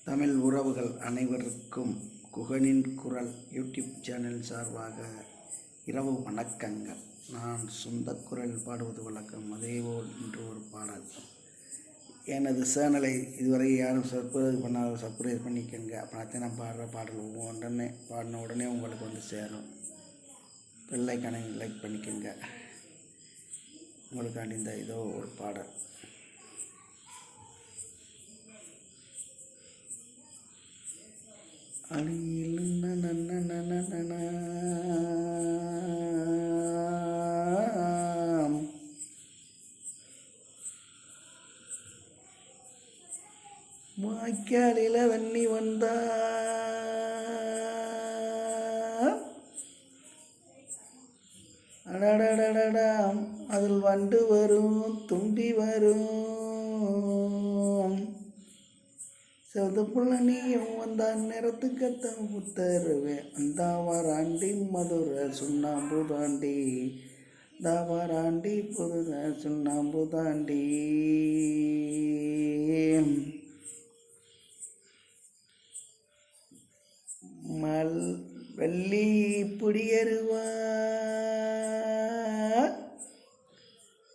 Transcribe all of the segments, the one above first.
தமிழ் உறவுகள் அனைவருக்கும் குகனின் குரல் யூடியூப் சேனல் சார்பாக இரவு வணக்கங்கள். நான் சொந்த குரல் பாடுவது வழக்கம். அதேபோல் இன்று ஒரு பாடல். எனது சேனலை இதுவரை யாரும் சப்ஸ்கிரைப் பண்ணாத சப்ஸ்கிரைப் பண்ணிக்கோங்க. அப்படின்னா நான் பாடுற பாடல் உடனே பாடின உடனே உங்களுக்கு வந்து சேரும். பெல்லைக்கானை லைக் பண்ணிக்கோங்க. உங்களுக்காண்டி இந்த இதோ ஒரு பாடல். அடியில் வாய்க்காலில் தண்ணி வந்தா அடடடடடாம் அதில் வண்டு வரும் தும்பி வரும் செவதப்புள்ள நீயும் வந்தான் நேரத்துக்கத்தான் புத்தருவேன் அந்த வாராண்டி மதுரை சுண்ணாம்பு தாண்டி தாவாராண்டி புதுரை சுண்ணாம்பு தாண்டி வெள்ளி புடியருவா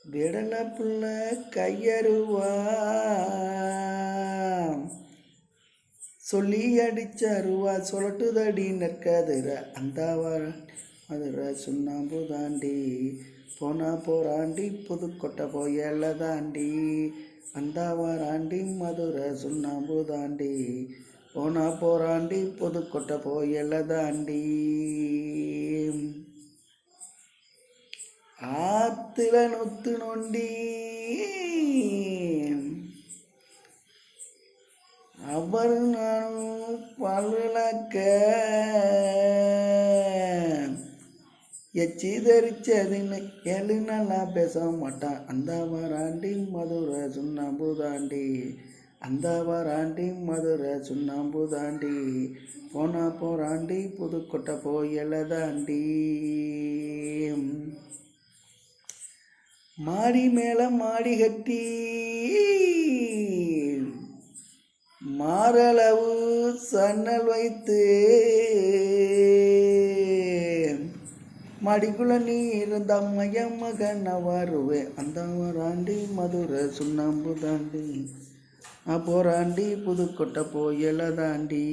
விடல புள்ள கையருவா சொல்லி அடிச்ச அருவா சொல்லட்டுதடி நற்கதிர அந்த மதுரை சுண்ணாம்பு தாண்டி போனா போராண்டி புதுக்கோட்டை போயல தாண்டி அந்த வாராண்டி மதுரை சுண்ணாம்பு தாண்டி போனா போராண்டி புதுக்கோட்டை போயல தாண்டி ஆத்துல நொத்து நொண்டி அவர் நானும் பல்விளக்க எச்சி தரிச்சதுன்னு ஏழு நல்லா பேச மாட்டான் அந்த வாராண்டி மதுரை சுண்ணாம்பு தாண்டி அந்த வாராண்டி மதுரை சுண்ணாம்பு தாண்டி போனா போராண்டி புதுக்கோட்டை போயல தாண்டி மாடி மேல மாடி கட்டி மாரளவு சன்னல் வைத்து மடிக்குள்ள நீ இருந்த மகன் வருவேன் அந்த வாராண்டி மதுரை சுண்ணாம்பு தாண்டி போராண்டி புதுக்கோட்டை போயல தாண்டி.